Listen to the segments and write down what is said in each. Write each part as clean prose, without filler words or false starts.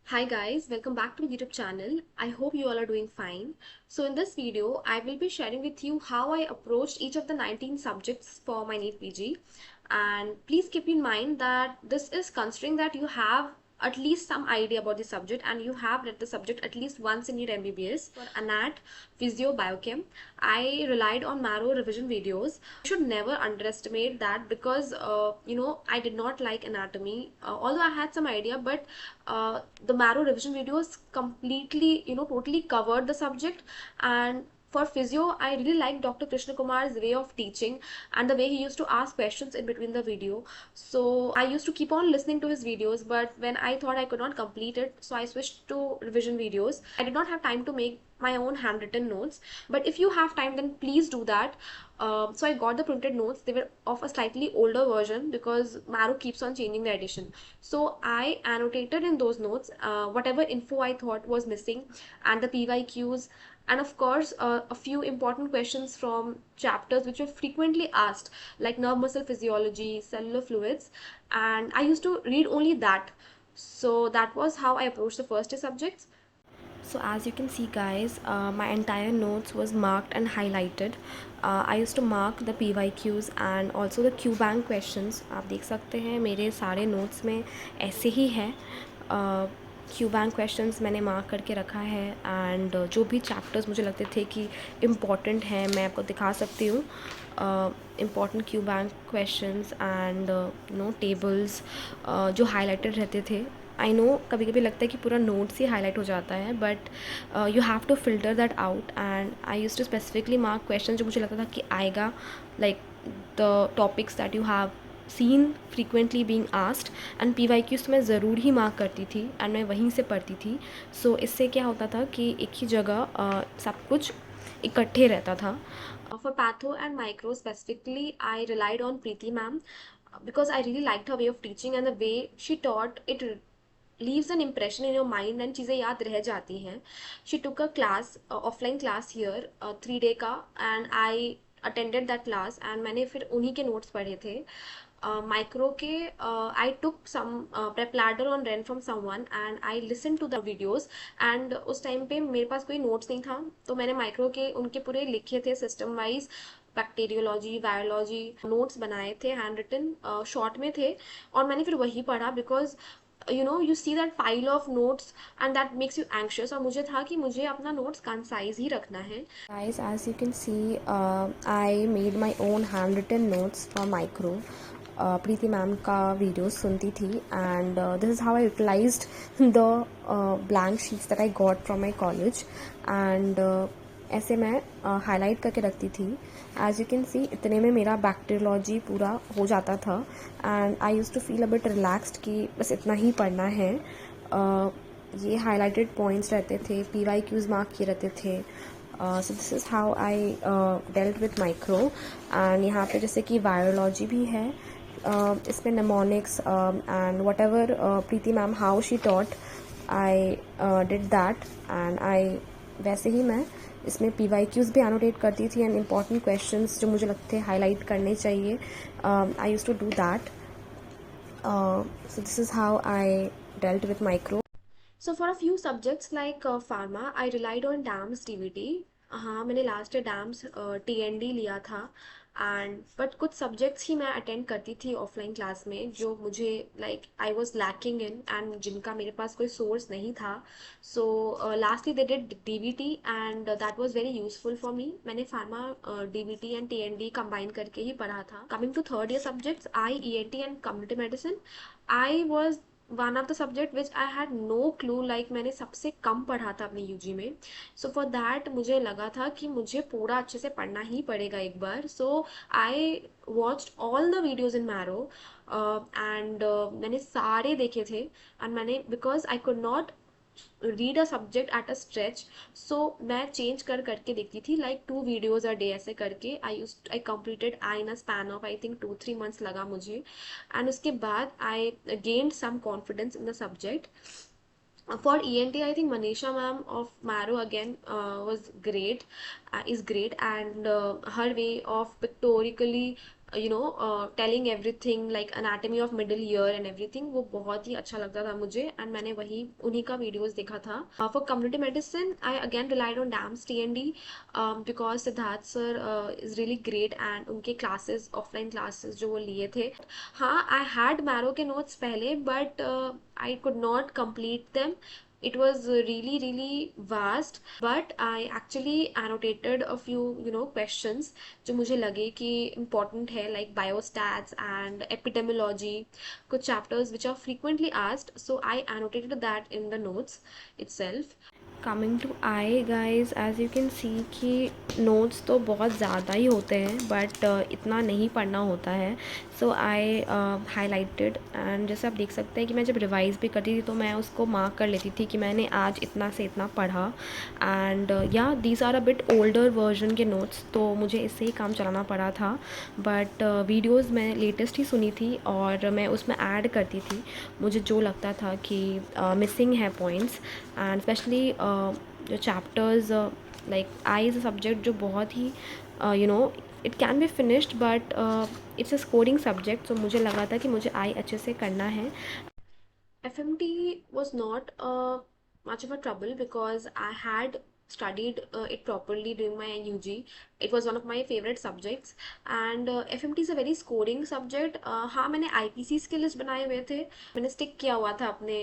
Hi guys, welcome back to my YouTube channel. I hope you all are doing fine. So in this video, I will be sharing with you how I approached each of the 19 subjects for my NEET PG. And please keep in mind that this is considering that you have at least some idea about the subject and you have read the subject at least once in your MBBS. For ANAT, Physio, Biochem, I relied on Marrow revision videos. You should never underestimate that because I did not like anatomy, although I had some idea, but the Marrow revision videos completely, totally covered the subject. And for physio, I really liked Dr. Krishna Kumar's way of teaching and the way he used to ask questions in between the video. So I used to keep on listening to his videos, but when I thought I could not complete it, so I switched to revision videos. I did not have time to make my own handwritten notes, but if you have time, then please do that. So I got the printed notes. They were of a slightly older version because Marrow keeps on changing the edition. So I annotated in those notes whatever info I thought was missing and the PYQs, and of course a few important questions from chapters which were frequently asked, like nerve muscle physiology, cellular fluids, and I used to read only that. So that was how I approached the first two subjects. So as you can see guys, my entire notes was marked and highlighted. I used to mark the PYQs and also the Q bank questions. आप देख सकते हैं मेरे सारे notes में ऐसे ही है. Q bank questions मैंने मार्क करके रखा है एंड जो भी चैप्टर्स मुझे लगते थे कि इम्पॉर्टेंट हैं मैं आपको दिखा सकती हूँ. Important Q bank questions and tables जो हाईलाइटेड रहते थे. आई नो कभी कभी लगता है कि पूरा नोट्स ही हाईलाइट हो जाता है, but you have to filter that out and I use to specifically mark question जो मुझे लगता था कि आएगा, like the topics that you have seen frequently being asked. And P Y Qs तो मैं ज़रूर ही मार्क करती थी एंड मैं वहीं से पढ़ती थी. सो इससे क्या होता था कि एक ही जगह सब कुछ इकट्ठे रहता था. For patho and micro specifically, I relied on Preeti ma'am because I really liked her way of teaching and the way she taught it leaves an impression in your mind and चीज़ें याद रह जाती हैं. She took a class, offline class here, 3 day का, and I attended that class and मैंने फिर उन्हीं के notes पढ़े थे. Micro के I took some prep ladder on Ren from someone and I listened to the videos. And उस time पे मेरे पास कोई notes नहीं था, तो मैंने माइक्रो के उनके पूरे लिखे थे system wise, bacteriology, virology, notes बनाए थे हैंड रिटन, शॉर्ट में थे, और मैंने फिर वही पढ़ा because you see that pile of notes and that makes you anxious, और मुझे था कि मुझे अपना notes कंसाइज ही रखना है. Guys, as you can see, I made my own handwritten notes for micro. Preeti ma'am का वीडियो सुनती थी and this is how I utilised the blank sheets that I got from my college. And ऐसे मैं highlight करके रखती थी. As you can सी इतने में मेरा बैक्टीरियोलॉजी पूरा हो जाता था and I use to feel a bit relaxed कि बस इतना ही पढ़ना है. ये हाईलाइटेड पॉइंट्स रहते थे, पी वाई क्यूज़ मार्क किए रहते थे. सो this is how I dealt with micro. And यहाँ पे जैसे कि वायरोलॉजी भी है, इसमें mnemonics and what ever Preeti ma'am how she taught I did that. And I वैसे ही मैं इसमें पी वाई क्यूज़ भी एनोटेट करती थी एंड इम्पॉर्टेंट क्वेश्चंस जो मुझे लगते हाईलाइट करने चाहिए, I use to do that. So this is how I dealt with micro. So for a few subjects like pharma, I relied on DAMS DVT. हाँ, मैंने लास्ट ईयर डैम्स TND लिया था. And but कुछ subjects ही मैं attend करती थी offline class में जो मुझे like I was lacking in and जिनका मेरे पास कोई सोर्स नहीं था. So lastly they did DVT and that was very useful for me. मैंने pharma DVT and TND combine करके ही पढ़ा था. Coming to third year subjects, I ENT and community medicine, I was one of the subject which I had no clue, like मैंने सबसे कम पढ़ा था अपने यूजी में. सो फॉर दैट मुझे लगा था कि मुझे पूरा अच्छे से पढ़ना ही पड़ेगा एक बार. So I watched all the videos in Marrow and मैंने सारे देखे थे. एंड मैंने because I could not read a subject at a stretch, so मैं चेंज कर करके देखती थी, लाइक 2 videos a day ऐसे करके. I completed I in a span of I think 2-3 months लगा मुझे. एंड उसके बाद I gained some confidence in the subject. For ENT, I think Manisha ma'am of Marrow again was great, is great, and her way of pictorially telling everything like anatomy of middle ear and everything, वो बहुत ही अच्छा लगता था मुझे, and मैंने वही उन्हीं का वीडियोस देखा था. For community medicine I again relied on dams TND because Siddharth sir is really great, and उनके क्लासेस, ऑफलाइन क्लासेस जो वो लिए थे. हाँ, आई हैड मैरो के नोट्स पहले, but I could not complete them. It was really really vast, but I actually annotated a few questions जो मुझे लगे कि important है, like biostats and epidemiology, कुछ chapters which are frequently asked, so I annotated that in the notes itself. Coming to I guys, as you can see कि notes तो बहुत ज़्यादा ही होते हैं, बट इतना नहीं पढ़ना होता है. सो आई हाईलाइटेड, एंड जैसे आप देख सकते हैं कि मैं जब रिवाइज़ भी करती थी तो मैं उसको मार्क कर लेती थी कि मैंने आज इतना से इतना पढ़ा. एंड या these are a bit older version के नोट्स, तो मुझे इससे ही काम चलाना पड़ा था. बट वीडियोज़ मैं लेटेस्ट ही सुनी थी और मैं उसमें ऐड करती थी मुझे जो लगता था कि मिसिंग है पॉइंट्स. एंड स्पेशली जो chapters like I is a subject जो बहुत ही it can be finished, but it's a scoring subject, so मुझे लगा था कि मुझे आई अच्छे से करना है. FMT was not much of a trouble because I had studied it properly during my UG. It was one of my favorite subjects, and FMT is a very scoring subject. हाँ, मैंने IPCs के list बनाए हुए थे, मैंने stick किया हुआ था अपने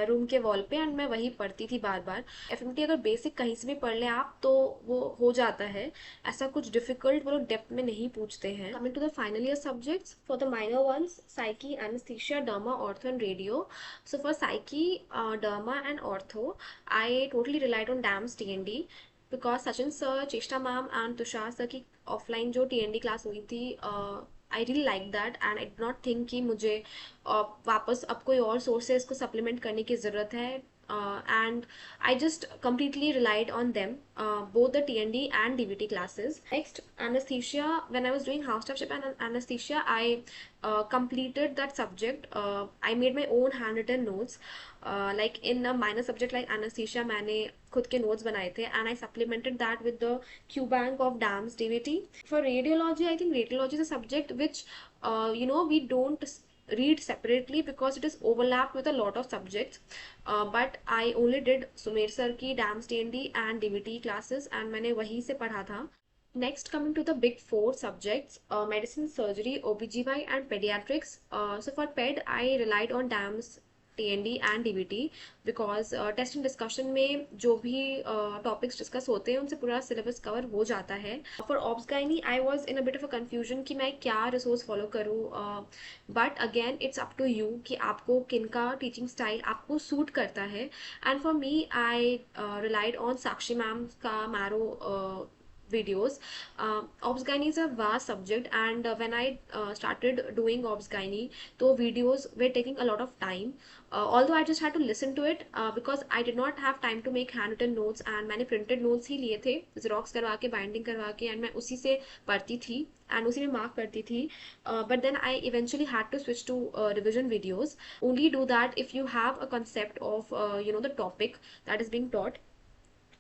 रूम के वॉल पे, एंड मैं वही पढ़ती थी बार बार. FMT अगर बेसिक कहीं से भी पढ़ ले आप तो वो हो जाता है, ऐसा कुछ डिफिकल्ट वो लोग डेप्थ में नहीं पूछते हैं. Coming to the final year subjects, for the minor ones, psyche, anaesthesia, derma, ortho and radio. So for psyche, derma and ortho, I totally relied on DAMS TND because Sachin sir, Cheshta ma'am and Tushar sir की offline जो TND class हुई थी, I really like that, and I did not think कि मुझे वापस अब कोई और sources को supplement करने की ज़रूरत है. And I just completely relied on them, both the TND and DVT classes. Next, anesthesia. When I was doing house staffship and anesthesia, I completed that subject. I made my own handwritten notes. Like in a minor subject like anesthesia, मैंने खुद के notes बनाए थे, and I supplemented that with the Q bank of DAMS DVT. For radiology, I think radiology is a subject which we don't read separately because it is overlapped with a lot of subjects, but I only did Sumer sir की DAMS TND and DVT classes, and मैंने वहीं से पढ़ा था. Next, coming to the big four subjects, medicine, surgery, OBGY and pediatrics. So for ped, I relied on DAMS TND and DVT because test and discussion में जो भी topics discuss होते हैं उनसे पूरा सिलेबस कवर हो जाता है. For obs gynae I was in a bit of a confusion कि मैं क्या रिसोर्स फॉलो करूँ, but again it's up to you कि आपको किन का टीचिंग स्टाइल आपको सूट करता है. And for me I relied on Sakshi ma'am का marrow videos. Obs Gynae is a vast subject, and when I started doing Obs Gynae, so videos were taking a lot of time. Although I just had to listen to it because I did not have time to make handwritten notes, and मैंने printed notes ही लिए थे, xerox करवा के, binding करवा के, and मैं उसी से पढ़ती थी and उसी में mark करती थी. But then I eventually had to switch to revision videos. Only do that if you have a concept of the topic that is being taught.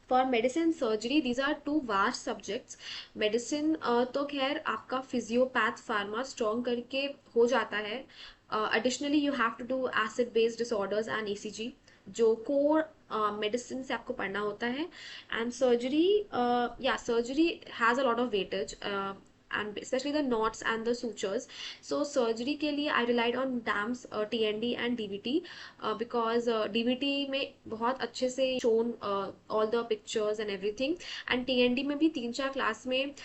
For medicine surgery, these are two vast subjects. Medicine तो खैर आपका फिजियोपैथ pharma strong करके हो जाता है. Additionally you have to do acid based disorders and ECG जो core medicine से आपको पढ़ना होता है. एंड सर्जरी, या surgery has a lot of weightage, and especially the knots and the sutures. So surgery के लिए I relied on DAMS, TND and DVT because DVT में बहुत अच्छे से shown all the pictures and everything, and TND में भी 3-4 class में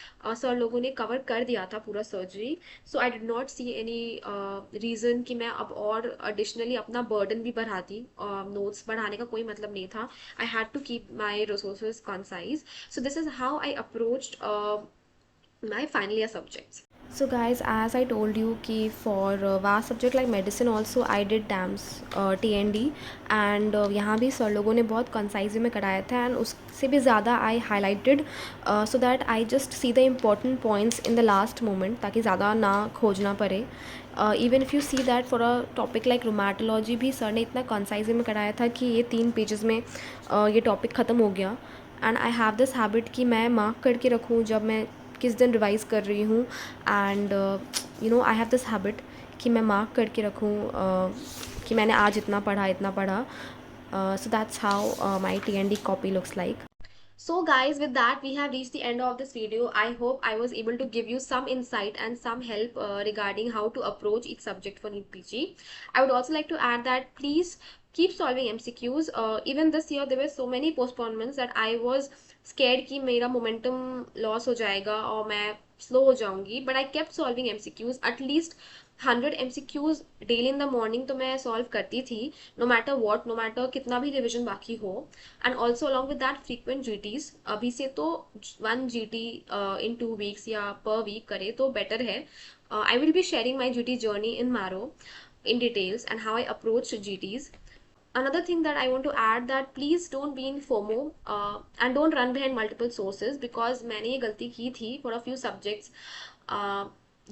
sir लोगों ने कवर कर दिया था पूरा surgery. So I did not see any reason कि मैं अब और additionally अपना burden भी बढ़ाती. Notes बढ़ाने का कोई मतलब नहीं था. I had to keep my resources concise. So this is how I approached my final year subjects. So guys, as I told you कि for vast subject like medicine also I did DAMS TND, and यहाँ भी sir लोगों ने बहुत concise में कराया था, and उससे भी ज़्यादा I highlighted so that I just see the important points in the last moment ताकि ज़्यादा ना खोजना पड़े. Even if you see that for a topic like rheumatology भी सर ने इतना कंसाइज में कराया था कि ये 3 पेजेस में ये टॉपिक ख़त्म हो गया. And I have this habit कि मैं मार्क करके रखूँ जब मैं किस दिन रिवाइज़ कर रही हूँ. And you know I have this habit कि मैं मार्क करके रखूँ कि मैंने आज इतना पढ़ा. So that's how my TND copy looks like. So guys, with that we have reached the end of this video. I hope I was able to give you some insight and some help regarding how to approach each subject for NEET PG. I would also like to add that please keep solving MCQs. Even this year there were so many postponements that I was scared कि मेरा momentum loss हो जाएगा और मैं slow हो जाऊंगी, but I kept solving MCQs. At least 100 MCQs daily in the morning तो मैं सॉल्व करती थी, no matter what, no matter कितना भी रिविजन बाकी हो. And also along with that frequent GTs. अभी से तो 1 GT इन 2 वीक्स या पर वीक करे तो बेटर है. I will be sharing my GT journey in marrow in details and how I approach GTs. Another thing that I want to add that please don't be in FOMO and don't run behind multiple sources, because मैंने ये गलती की थी for a few subjects. uh,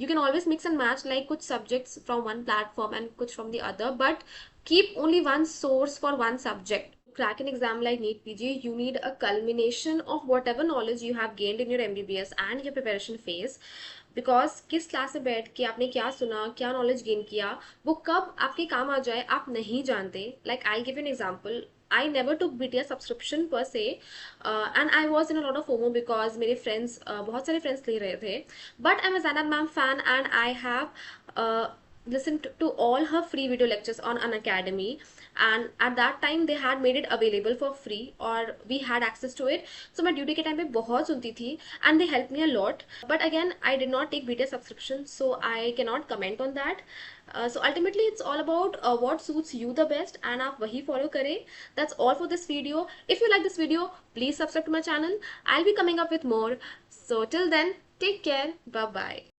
you can always mix and match like कुछ subjects from one platform and कुछ from the other, but keep only one source for one subject. To crack an exam like NEET PG, you need a culmination of whatever knowledge you have gained in your MBBS and your preparation phase. Because किस class में बैठ के आपने क्या सुना, क्या knowledge gain किया, वो कब आपके काम आ जाए आप नहीं जानते. Like I give an example, I never took BTS subscription per se, and I was in a lot of FOMO because मेरे friends बहुत सारे friends ले रहे थे. But I'm a Zainab ma'am fan and I have listened to all her free video lectures on Unacademy, and at that time they had made it available for free और we had access to it. So मैं duty के time पे बहुत सुनती थी and they helped me a lot. But again I did not take BTS subscription, so I cannot comment on that. So ultimately it's all about what suits you the best and आप वही follow करें. That's all for this video. If you like this video, please subscribe to my channel. I'll be coming up with more. So till then, take care. Bye bye.